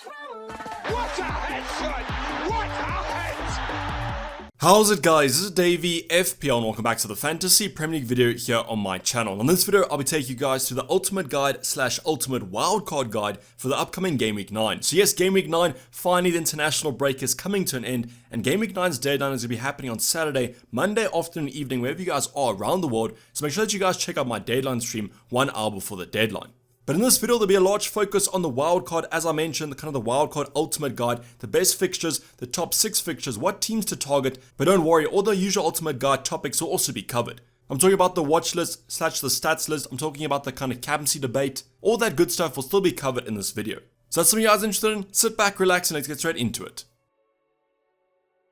What a headshot! What a head! How's it guys, this is Dayvy, FPL, and welcome back to the Fantasy Premier League video here on my channel. On this video, I'll be taking you guys through the ultimate guide / ultimate wildcard guide for the upcoming Game Week 9. So yes, Game Week 9, finally the international break is coming to an end, and Game Week 9's deadline is going to be happening on Saturday, Monday afternoon, evening, wherever you guys are around the world. So make sure that you guys check out my deadline stream 1 hour before the deadline. But in this video, there'll be a large focus on the wildcard, as I mentioned, the kind of the wildcard ultimate guide, the best fixtures, the top 6 fixtures, what teams to target. But don't worry, all the usual ultimate guide topics will also be covered. I'm talking about the watch list / the stats list. I'm talking about the kind of captaincy debate. All that good stuff will still be covered in this video. So that's something you guys are interested in. Sit back, relax, and let's get straight into it.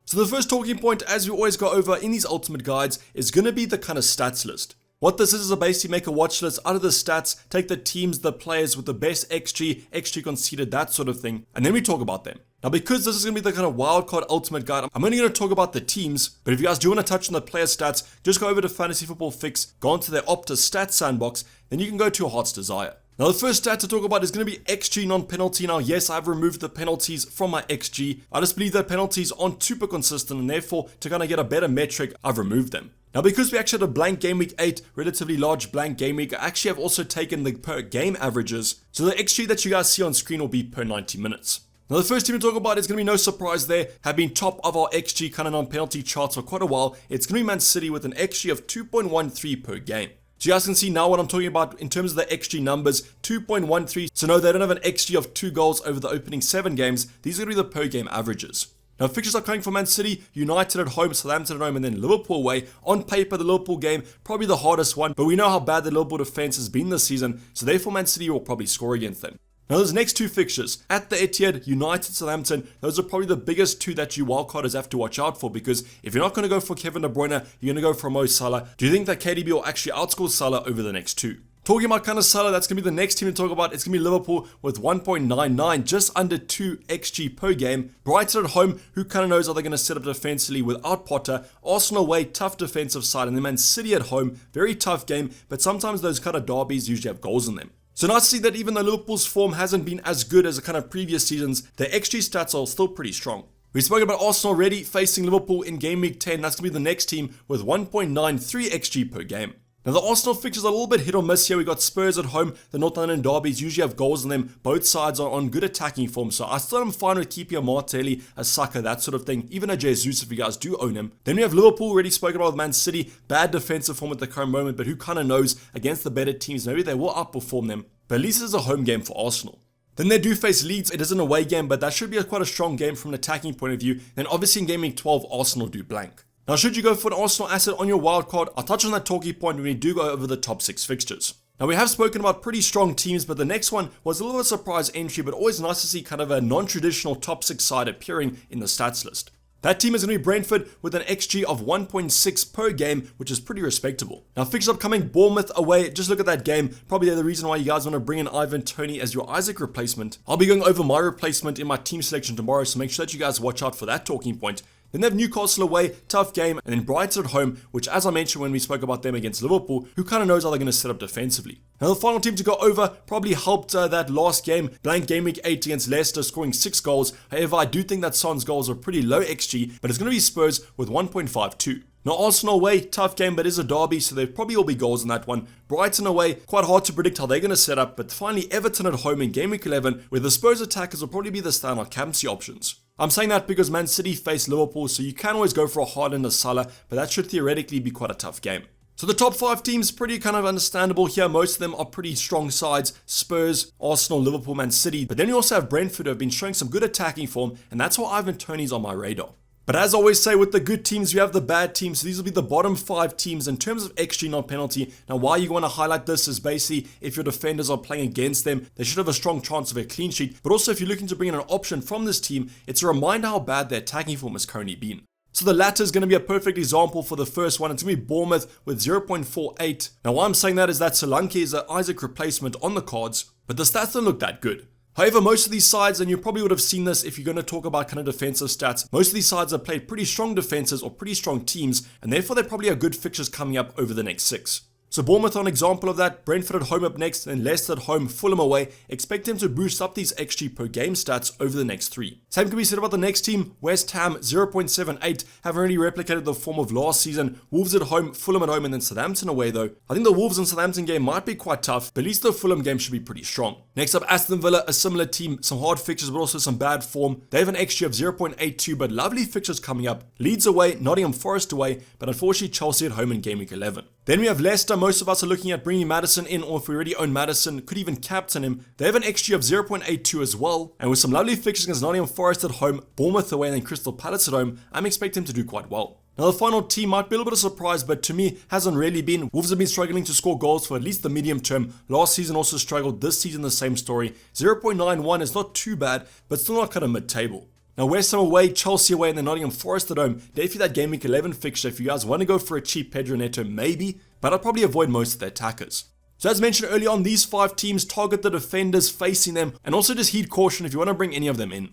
So the first talking point, as we always go over in these ultimate guides, is going to be the kind of stats list. What this is basically make a watch list out of the stats, take the teams, the players with the best XG, XG conceded, that sort of thing, and then we talk about them. Now, because this is going to be the kind of wildcard ultimate guide, I'm only going to talk about the teams, but if you guys do want to touch on the player stats, just go over to Fantasy Football Fix, go onto their Opta stats sandbox, then you can go to your heart's desire. Now, the first stat to talk about is going to be XG non-penalty. Now, yes, I've removed the penalties from my XG. I just believe that penalties aren't super consistent, and therefore, to kind of get a better metric, I've removed them. Now, because we actually had a blank game week 8, relatively large blank game week, I actually have also taken the per game averages. So the XG that you guys see on screen will be per 90 minutes. Now, the first team to talk about is going to be no surprise there, have been top of our XG kind of non-penalty charts for quite a while. It's going to be Man City with an XG of 2.13 per game. So you guys can see now what I'm talking about in terms of the XG numbers, 2.13. So no, they don't have an XG of 2 goals over the opening 7 games. These are going to be the per game averages. Now, fixtures are coming from Man City, United at home, Southampton at home, and then Liverpool away. On paper, the Liverpool game, probably the hardest one, but we know how bad the Liverpool defense has been this season, so therefore Man City will probably score against them. Now, those next 2 fixtures, at the Etihad, United, Southampton, those are probably the biggest 2 that you wildcarders have to watch out for, because if you're not going to go for Kevin De Bruyne, you're going to go for Mo Salah. Do you think that KDB will actually outscore Salah over the next 2? Talking about kind of Salah, that's going to be the next team to talk about. It's going to be Liverpool with 1.99, just under 2 XG per game. Brighton at home, who kind of knows how they're going to set up defensively without Potter. Arsenal away, tough defensive side. And then Man City at home, very tough game. But sometimes those kind of derbies usually have goals in them. So nice to see that even though Liverpool's form hasn't been as good as the kind of previous seasons, their XG stats are still pretty strong. We spoke about Arsenal already facing Liverpool in Game Week 10. That's going to be the next team with 1.93 XG per game. Now, the Arsenal fixtures are a little bit hit or miss here. We got Spurs at home. The North London derbies usually have goals in them. Both sides are on good attacking form, so I still am fine with keeping a Martinelli, a Saka, that sort of thing. Even a Jesus if you guys do own him. Then we have Liverpool, already spoken about with Man City. Bad defensive form at the current moment, but who kind of knows, against the better teams, maybe they will outperform them. But at least it's a home game for Arsenal. Then they do face Leeds. It is an away game, but that should be quite a strong game from an attacking point of view. Then obviously in Game Week 12, Arsenal do blank. Now, should you go for an Arsenal asset on your wildcard? I'll touch on that talking point when we do go over the top 6 fixtures. Now, we have spoken about pretty strong teams, but the next one was a little bit of a surprise entry, but always nice to see kind of a non-traditional top 6 side appearing in the stats list. That team is going to be Brentford with an XG of 1.6 per game, which is pretty respectable. Now, fixtures upcoming, Bournemouth away. Just look at that game. Probably the reason why you guys want to bring in Ivan Toney as your Isaac replacement. I'll be going over my replacement in my team selection tomorrow, so make sure that you guys watch out for that talking point. Then they have Newcastle away, tough game, and then Brighton at home, which as I mentioned when we spoke about them against Liverpool, who kind of knows how they're going to set up defensively. Now the final team to go over probably helped that last game, blank game week 8 against Leicester, scoring 6 goals. However, I do think that Son's goals are pretty low XG, but it's going to be Spurs with 1.52. Now Arsenal away, tough game, but it is a derby, so there probably will be goals in that one. Brighton away, quite hard to predict how they're going to set up, but finally Everton at home in Game Week 11, where the Spurs attackers will probably be the standout captaincy options. I'm saying that because Man City face Liverpool, so you can always go for a Haaland or Salah, but that should theoretically be quite a tough game. So the top 5 teams, pretty kind of understandable here. Most of them are pretty strong sides. Spurs, Arsenal, Liverpool, Man City. But then you also have Brentford, who have been showing some good attacking form, and that's why Ivan Toney's on my radar. But as I always say, with the good teams, you have the bad teams. So these will be the bottom 5 teams in terms of XG non-penalty. Now, why you want to highlight this is basically if your defenders are playing against them, they should have a strong chance of a clean sheet. But also, if you're looking to bring in an option from this team, it's a reminder how bad their attacking form has currently been. So the latter is going to be a perfect example for the first one. It's going to be Bournemouth with 0.48. Now, why I'm saying that is that Solanke is an Isaac replacement on the cards, but the stats don't look that good. However, most of these sides, and you probably would have seen this if you're going to talk about kind of defensive stats, most of these sides have played pretty strong defenses or pretty strong teams, and therefore they probably have good fixtures coming up over the next 6. So Bournemouth are an example of that. Brentford at home up next, then Leicester at home, Fulham away. Expect them to boost up these XG per game stats over the next 3. Same can be said about the next team. West Ham 0.78, haven't really replicated the form of last season. Wolves at home, Fulham at home, and then Southampton away though. I think the Wolves and Southampton game might be quite tough, but at least the Fulham game should be pretty strong. Next up, Aston Villa, a similar team, some hard fixtures but also some bad form. They have an XG of 0.82, but lovely fixtures coming up. Leeds away, Nottingham Forest away, but unfortunately Chelsea at home in game week 11. Then we have Leicester. Most of us are looking at bringing Maddison in, or if we already own Maddison, could even captain him. They have an XG of 0.82 as well, and with some lovely fixtures against Nottingham Forest at home, Bournemouth away, and then Crystal Palace at home, I'm expecting him to do quite well. Now the final team might be a little bit of a surprise, but to me hasn't really been. Wolves have been struggling to score goals for at least the medium term. Last season also struggled, this season the same story. 0.91 is not too bad, but still not kind of mid-table. Now West Ham away, Chelsea away, and then Nottingham Forest at home. Definitely that game week 11 fixture if you guys want to go for a cheap Pedro Neto, maybe, but I'd probably avoid most of the attackers. So as mentioned earlier on, these 5 teams target the defenders facing them, and also just heed caution if you want to bring any of them in.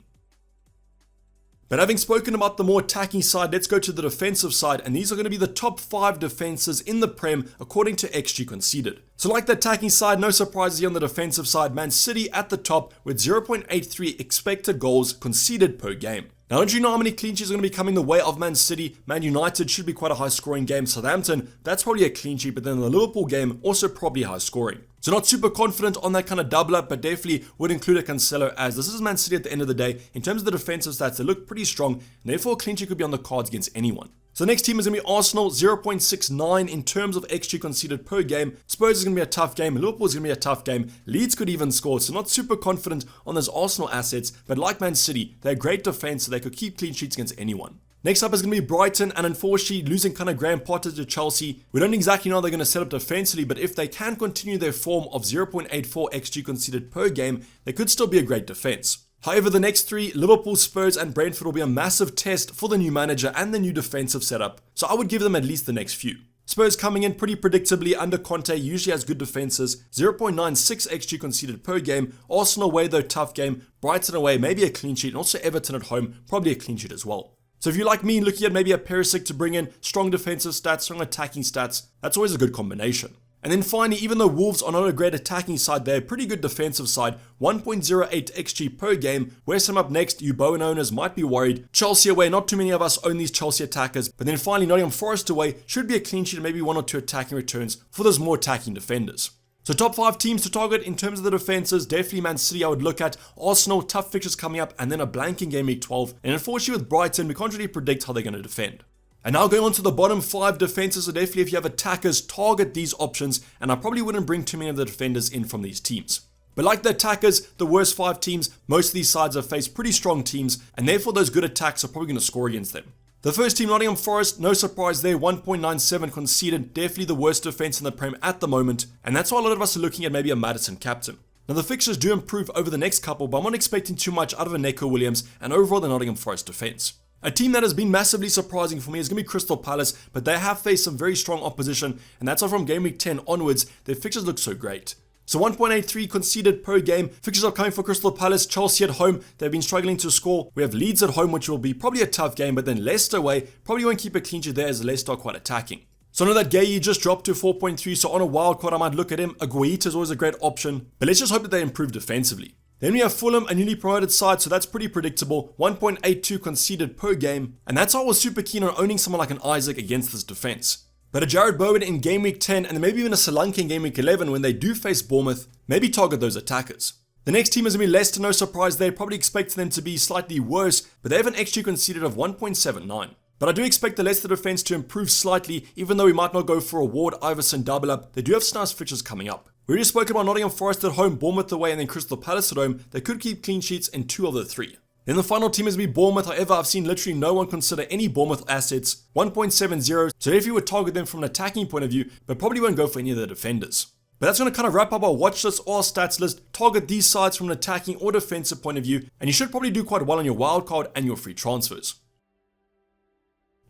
But having spoken about the more attacking side, let's go to the defensive side, and these are going to be the top 5 defenses in the Prem according to XG conceded. So like the attacking side, no surprises here on the defensive side. Man City at the top with 0.83 expected goals conceded per game. Now, don't you know how many clean sheets are going to be coming the way of Man City? Man United should be quite a high scoring game. Southampton, that's probably a clean sheet, but then the Liverpool game, also probably high scoring. So not super confident on that kind of double up, but definitely would include a Cancelo, as this is Man City at the end of the day. In terms of the defensive stats, they look pretty strong, and therefore a clean sheet could be on the cards against anyone. So the next team is going to be Arsenal, 0.69 in terms of XG conceded per game. Spurs is going to be a tough game. Liverpool is going to be a tough game. Leeds could even score, so not super confident on those Arsenal assets, but like Man City, they're a great defense, so they could keep clean sheets against anyone. Next up is going to be Brighton, and unfortunately losing kind of Graham Potter to Chelsea. We don't exactly know how they're going to set up defensively, but if they can continue their form of 0.84 XG conceded per game, they could still be a great defense. However, the next 3, Liverpool, Spurs, and Brentford will be a massive test for the new manager and the new defensive setup, so I would give them at least the next few. Spurs coming in pretty predictably under Conte, usually has good defenses, 0.96 XG conceded per game. Arsenal away though, tough game. Brighton away, maybe a clean sheet, and also Everton at home, probably a clean sheet as well. So if you like me, looking at maybe a Perisic to bring in strong defensive stats, strong attacking stats, that's always a good combination. And then finally, even though Wolves are not a great attacking side, they're a pretty good defensive side, 1.08 XG per game. West Ham up next, you Bowen owners might be worried. Chelsea away, not too many of us own these Chelsea attackers. But then finally, Nottingham Forest away, should be a clean sheet and maybe 1 or 2 attacking returns for those more attacking defenders. So top 5 teams to target in terms of the defenses, definitely Man City I would look at. Arsenal, tough fixtures coming up, and then a blank in game week 12. And unfortunately with Brighton, we can't really predict how they're going to defend. And now going on to the bottom 5 defenses, so definitely if you have attackers, target these options, and I probably wouldn't bring too many of the defenders in from these teams. But like the attackers, the worst 5 teams, most of these sides have faced pretty strong teams, and therefore those good attacks are probably going to score against them. The first team, Nottingham Forest, no surprise there, 1.97 conceded, definitely the worst defense in the Prem at the moment, and that's why a lot of us are looking at maybe a Maddison captain. Now the fixtures do improve over the next couple, but I'm not expecting too much out of a Neco Williams and overall the Nottingham Forest defense. A team that has been massively surprising for me is going to be Crystal Palace, but they have faced some very strong opposition, and that's why from game week 10 onwards, their fixtures look so great. So 1.83 conceded per game. Fixtures are coming for Crystal Palace. Chelsea at home, they've been struggling to score. We have Leeds at home, which will be probably a tough game, but then Leicester away, probably won't keep a clean sheet there as Leicester are quite attacking. So I know that Dayvy just dropped to 4.3, so on a wild card I might look at him. Aguita is always a great option, but let's just hope that they improve defensively. Then we have Fulham, a newly promoted side, so that's pretty predictable. 1.82 conceded per game, and that's why I was super keen on owning someone like an Isaac against this defense. But a Jared Bowen in game week 10, and then maybe even a Solanke in game week 11 when they do face Bournemouth, maybe target those attackers. The next team is going to be Leicester, no surprise there, probably expecting them to be slightly worse, but they have an XG conceded of 1.79. But I do expect the Leicester defense to improve slightly, even though we might not go for a Ward Iverson double up. They do have some nice fixtures coming up. We already spoke about Nottingham Forest at home, Bournemouth away, and then Crystal Palace at home. They could keep clean sheets in 2 of the 3. Then the final team is going to be Bournemouth. However, I've seen literally no one consider any Bournemouth assets. 1.70, so if you would target them from an attacking point of view, but probably won't go for any of the defenders. But that's going to kind of wrap up our watch list or our stats list. Target these sides from an attacking or defensive point of view, and you should probably do quite well on your wildcard and your free transfers.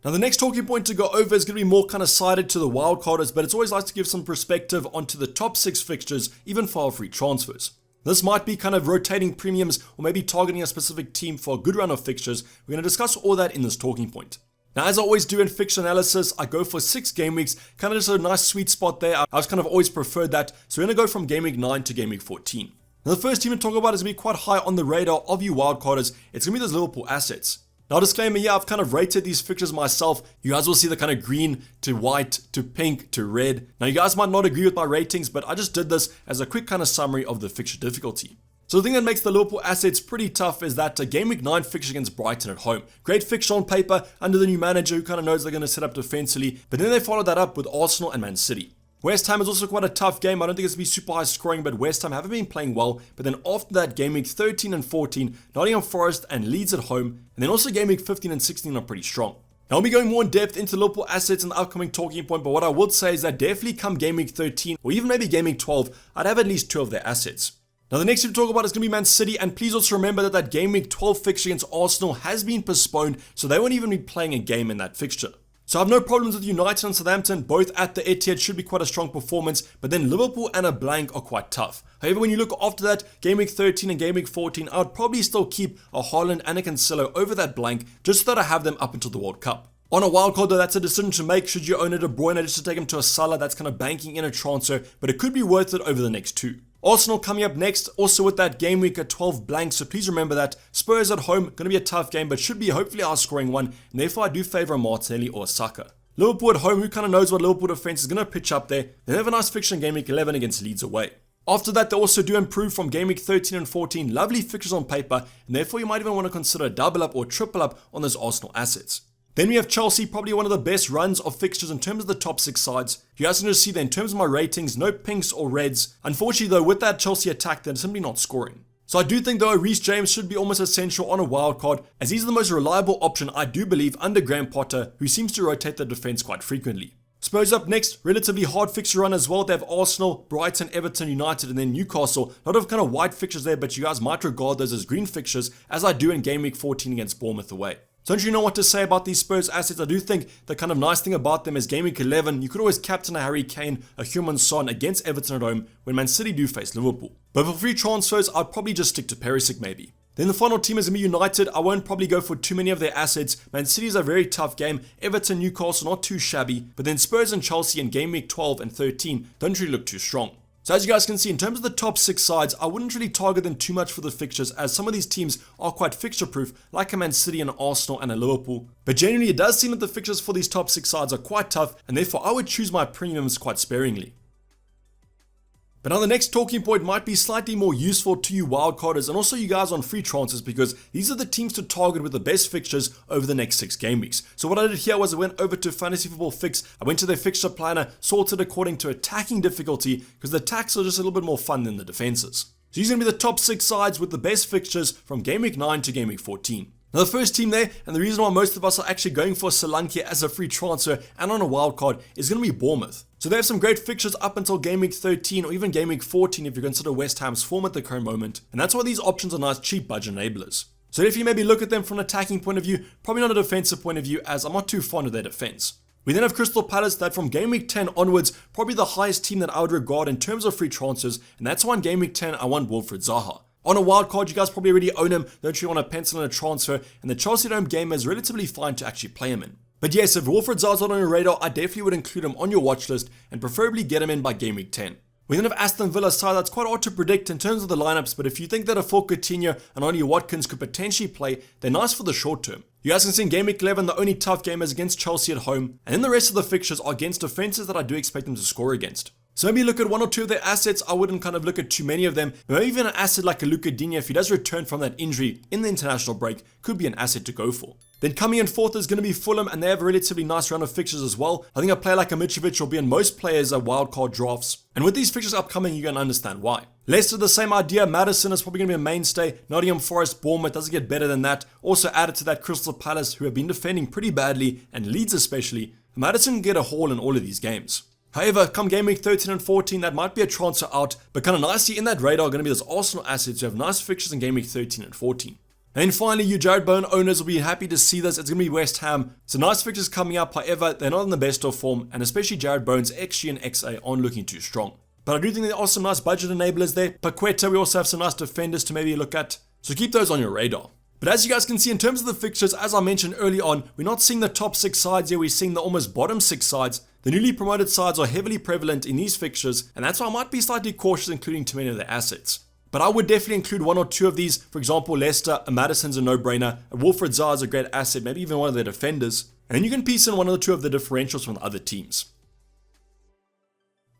Now the next talking point to go over is going to be more kind of sided to the wildcarders, but it's always nice to give some perspective onto the top 6 fixtures, even for our free transfers. This might be kind of rotating premiums or maybe targeting a specific team for a good run of fixtures. We're going to discuss all that in this talking point. Now, as I always do in fixture analysis, I go for 6 game weeks, kind of just a nice sweet spot there. I just kind of always preferred that. So we're going to go from game week 9 to game week 14. Now, the first team to talk about is going to be quite high on the radar of you wildcarders. It's going to be those Liverpool assets. Now, disclaimer here, I've kind of rated these fixtures myself. You guys will see the kind of green to white to pink to red. Now, you guys might not agree with my ratings, but I just did this as a quick kind of summary of the fixture difficulty. So the thing that makes the Liverpool assets pretty tough is that game week 9 fixture against Brighton at home. Great fixture on paper under the new manager who kind of knows they're going to set up defensively, but then they follow that up with Arsenal and Man City. West Ham is also quite a tough game. I don't think it's going to be super high scoring, but West Ham haven't been playing well. But then after that, game week 13 and 14, Nottingham Forest and Leeds at home, and then also game week 15 and 16 are pretty strong. Now, I'll be going more in depth into Liverpool assets in the upcoming talking point, but what I would say is that definitely come game week 13 or even maybe game week 12, I'd have at least 2 of their assets. Now, the next team to talk about is going to be Man City, and please also remember that game week 12 fixture against Arsenal has been postponed, so they won't even be playing a game in that fixture. So I have no problems with United and Southampton, both at the Etihad should be quite a strong performance, but then Liverpool and a blank are quite tough. However, when you look after that, game week 13 and game week 14, I would probably still keep a Haaland and a Cancelo over that blank, just so that I have them up until the World Cup. On a wildcard though, that's a decision to make. Should you own a De Bruyne just to take him to a Salah, that's kind of banking in a transfer, but it could be worth it over the next 2. Arsenal coming up next, also with that game week at 12 blank, so please remember that. Spurs at home, going to be a tough game, but should be hopefully high-scoring one, and therefore I do favour a Martinelli or a Saka. Liverpool at home, who kind of knows what Liverpool defence is going to pitch up there. They have a nice fixture in game week 11 against Leeds away. After that, they also do improve from game week 13 and 14, lovely fixtures on paper, and therefore you might even want to consider a double up or triple up on those Arsenal assets. Then we have Chelsea, probably one of the best runs of fixtures in terms of the top 6 sides. You guys can just see that in terms of my ratings, no pinks or reds. Unfortunately though, with that Chelsea attack, they're simply not scoring. So I do think though, Reece James should be almost essential on a wildcard, as he's the most reliable option I do believe under Graham Potter, who seems to rotate the defence quite frequently. Spurs up next, relatively hard fixture run as well. They have Arsenal, Brighton, Everton, United, and then Newcastle. A lot of kind of white fixtures there, but you guys might regard those as green fixtures, as I do in game week 14 against Bournemouth away. Don't you know what to say about these Spurs assets? I do think the kind of nice thing about them is game week 11, you could always captain a Harry Kane, a Heung-min Son against Everton at home when Man City do face Liverpool. But for free transfers, I'd probably just stick to Perisic maybe. Then the final team is going to be United. I won't probably go for too many of their assets. Man City is a very tough game. Everton, Newcastle, not too shabby. But then Spurs and Chelsea in game week 12 and 13 don't really look too strong. So as you guys can see, in terms of the top 6 sides, I wouldn't really target them too much for the fixtures, as some of these teams are quite fixture proof, like a Man City and Arsenal and a Liverpool. But generally, it does seem that the fixtures for these top 6 sides are quite tough, and therefore I would choose my premiums quite sparingly. But now the next talking point might be slightly more useful to you wildcarders and also you guys on free transfers, because these are the teams to target with the best fixtures over the next 6 game weeks. So what I did here was I went over to Fantasy Football Fix, I went to their fixture planner, sorted according to attacking difficulty, because the attacks are just a little bit more fun than the defenses. So these are going to be the top 6 sides with the best fixtures from game week 9 to game week 14. Now the first team there, and the reason why most of us are actually going for Solanke as a free transfer and on a wild card, is going to be Bournemouth. So they have some great fixtures up until game week 13 or even game week 14 if you consider West Ham's form at the current moment, and that's why these options are nice cheap budget enablers. So if you maybe look at them from an attacking point of view, probably not a defensive point of view, as I'm not too fond of their defense. We then have Crystal Palace, that from game week 10 onwards, probably the highest team that I would regard in terms of free transfers, and that's why in game week 10 I want Wilfried Zaha. On a wild card, you guys probably already own him, don't you want to pencil in a transfer, and the Chelsea home game is relatively fine to actually play him in. But yes, if Wilfried Zaha's not on your radar, I definitely would include him on your watch list and preferably get him in by game week 10. We then have Aston Villa's side that's quite hard to predict in terms of the lineups, but if you think that a full Coutinho and Ollie Watkins could potentially play, they're nice for the short term. You guys can see in game week 11, the only tough game is against Chelsea at home, and then the rest of the fixtures are against defenses that I do expect them to score against. So maybe look at 1 or 2 of their assets. I wouldn't kind of look at too many of them. But maybe even an asset like a Luca Digne, if he does return from that injury in the international break, could be an asset to go for. Then coming in 4th is going to be Fulham, and they have a relatively nice round of fixtures as well. I think a player like a Mitrovic will be in most players' wildcard drafts. And with these fixtures upcoming, you're going to understand why. Leicester, the same idea. Madison is probably going to be a mainstay. Nottingham Forest, Bournemouth doesn't get better than that. Also added to that Crystal Palace, who have been defending pretty badly, and Leeds especially. Madison can get a haul in all of these games. However, come game week 13 and 14, that might be a transfer out, but kind of nicely in that radar are going to be those Arsenal assets who have nice fixtures in game week 13 and 14. And then finally, you Jared Bowen owners will be happy to see this. It's going to be West Ham. So nice fixtures coming up, however, they're not in the best of form, and especially Jared Bowen's XG and XA aren't looking too strong. But I do think there are some nice budget enablers there. Paqueta, we also have some nice defenders to maybe look at, so keep those on your radar. But as you guys can see, in terms of the fixtures, as I mentioned early on, we're not seeing the top 6 sides here, we're seeing the almost bottom 6 sides. The newly promoted sides are heavily prevalent in these fixtures, and that's why I might be slightly cautious including too many of their assets. But I would definitely include 1 or 2 of these. For example, Leicester, a Maddison's a no-brainer, a Wilfred Zaha is a great asset, maybe even one of their defenders. And then you can piece in 1 or 2 of the differentials from the other teams.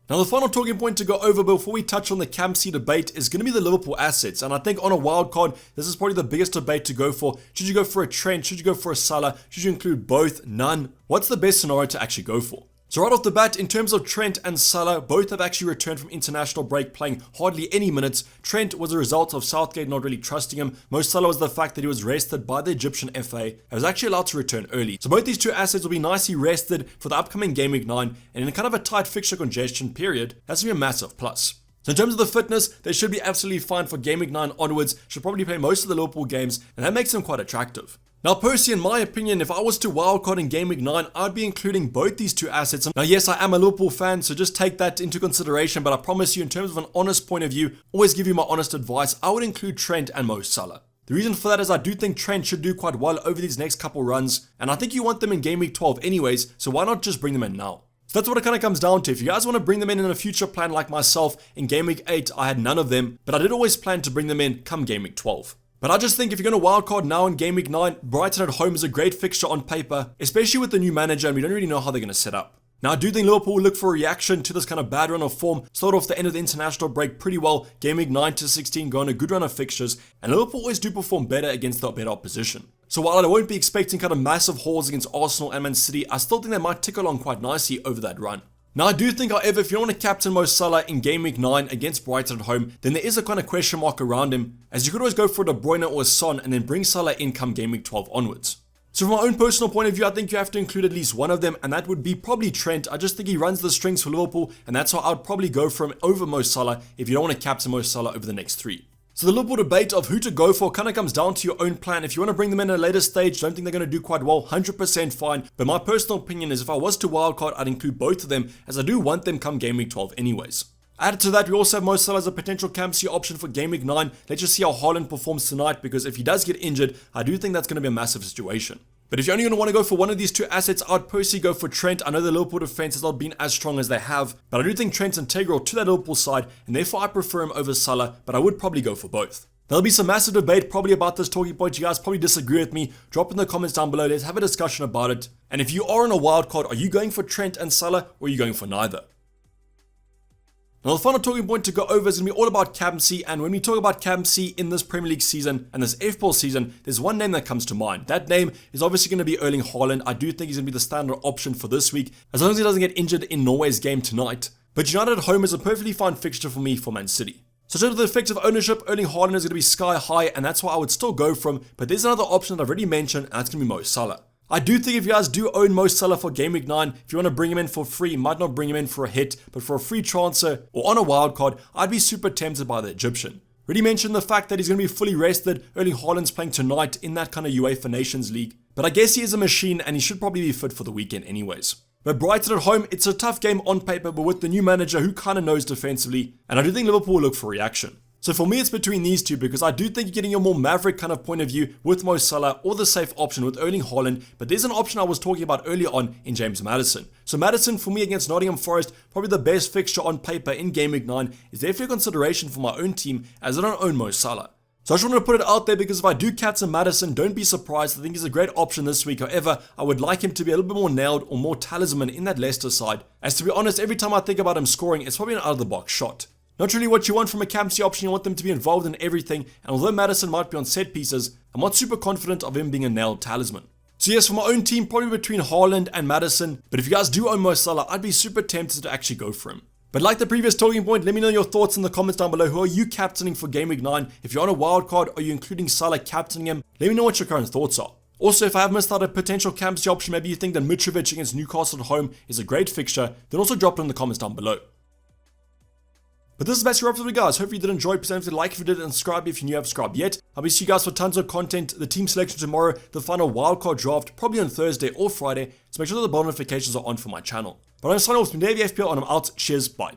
Now the final talking point to go over before we touch on the Campsey debate is going to be the Liverpool assets, and I think on a wild card, this is probably the biggest debate to go for. Should you go for a Trent? Should you go for a Salah? Should you include both? None? What's the best scenario to actually go for? So right off the bat, in terms of Trent and Salah, both have actually returned from international break playing hardly any minutes. Trent was a result of Southgate not really trusting him. Mo Salah was the fact that he was rested by the Egyptian FA and was actually allowed to return early. So both these 2 assets will be nicely rested for the upcoming Game Week 9, and in kind of a tight fixture congestion period, that's going to be a massive plus. So in terms of the fitness, they should be absolutely fine for Game Week 9 onwards, should probably play most of the Liverpool games, and that makes them quite attractive. Now personally, in my opinion, if I was to wildcard in Game Week 9, I'd be including both these 2 assets. Now yes, I am a Liverpool fan, so just take that into consideration, but I promise you, in terms of an honest point of view, always give you my honest advice, I would include Trent and Mo Salah. The reason for that is I do think Trent should do quite well over these next couple runs, and I think you want them in Game Week 12 anyways, so why not just bring them in now? So that's what it kind of comes down to. If you guys want to bring them in a future plan like myself, in Game Week 8, I had none of them, but I did always plan to bring them in come Game Week 12. But I just think if you're going to wildcard now in Game Week 9, Brighton at home is a great fixture on paper, especially with the new manager, and we don't really know how they're going to set up. Now I do think Liverpool will look for a reaction to this kind of bad run of form, start off the end of the international break pretty well, Game Week 9 to 16 go on a good run of fixtures, and Liverpool always do perform better against the better opposition. So while I won't be expecting kind of massive hauls against Arsenal and Man City, I still think they might tick along quite nicely over that run. Now I do think, however, if you don't want to captain Mo Salah in Game Week 9 against Brighton at home, then there is a kind of question mark around him, as you could always go for a De Bruyne or a Son and then bring Salah in come Game Week 12 onwards. So from my own personal point of view, I think you have to include at least 1 of them, and that would be probably Trent. I just think he runs the strings for Liverpool, and that's why I would probably go for him over Mo Salah if you don't want to captain Mo Salah over the next 3. So the Liverpool debate of who to go for kind of comes down to your own plan. If you want to bring them in at a later stage, don't think they're going to do quite well, 100% fine. But my personal opinion is if I was to wildcard, I'd include both of them, as I do want them come Game Week 12 anyways. Added to that, we also have Mo Salah as a potential Campsey option for Game Week 9. Let's just see how Haaland performs tonight, because if he does get injured, I do think that's going to be a massive situation. But if you're only going to want to go for one of these 2 assets, I'd personally go for Trent. I know the Liverpool defense has not been as strong as they have, but I do think Trent's integral to that Liverpool side, and therefore I prefer him over Salah, but I would probably go for both. There'll be some massive debate probably about this talking point. You guys probably disagree with me. Drop in the comments down below. Let's have a discussion about it. And if you are on a wild card, are you going for Trent and Salah, or are you going for neither? Now the final talking point to go over is going to be all about Campsey, and when we talk about Campsey in this Premier League season and this FPL season, there's one name that comes to mind. That name is obviously going to be Erling Haaland. I do think he's going to be the standard option for this week, as long as he doesn't get injured in Norway's game tonight. But United at home is a perfectly fine fixture for me for Man City. So in terms of the effective ownership, Erling Haaland is going to be sky high, and that's why I would still go from, but there's another option that I've already mentioned, and that's going to be Mo Salah. I do think if you guys do own Mo Salah for Game Week 9, if you want to bring him in for free, you might not bring him in for a hit, but for a free transfer or on a wild card, I'd be super tempted by the Egyptian. Already mentioned the fact that he's going to be fully rested. Erling Haaland's playing tonight in that kind of UEFA Nations League, but I guess he is a machine and he should probably be fit for the weekend anyways. But Brighton at home, it's a tough game on paper, but with the new manager who kind of knows defensively, and I do think Liverpool will look for reaction. So for me, it's between these 2, because I do think you're getting a more maverick kind of point of view with Mo Salah, or the safe option with Erling Haaland, but there's an option I was talking about earlier on in James Maddison. So Maddison, for me against Nottingham Forest, probably the best fixture on paper in Game Week 9, is definitely a consideration for my own team, as I don't own Mo Salah. So I just wanted to put it out there, because if I do captain Maddison, don't be surprised. I think he's a great option this week. However, I would like him to be a little bit more nailed or more talisman in that Leicester side, as to be honest, every time I think about him scoring, it's probably an out-of-the-box shot. Not really what you want from a Campsey option. You want them to be involved in everything, and although Maddison might be on set pieces, I'm not super confident of him being a nailed talisman. So yes, for my own team, probably between Haaland and Maddison, but if you guys do own Mo Salah, I'd be super tempted to actually go for him. But like the previous talking point, let me know your thoughts in the comments down below. Who are you captaining for Game Week 9? If you're on a wild card, are you including Salah captaining him? Let me know what your current thoughts are. Also, if I have missed out a potential Campsey option, maybe you think that Mitrovic against Newcastle at home is a great fixture, then also drop it in the comments down below. But this is basically wrap for the guys. Hopefully you did enjoy. Please don't forget to like if you did and subscribe if you haven't subscribed yet. I'll be seeing you guys for tons of content, the team selection tomorrow, the final wildcard draft, probably on Thursday or Friday. So make sure that the bell notifications are on for my channel. But I'm signing off from Dayvy FPL and I'm out. Cheers, bye.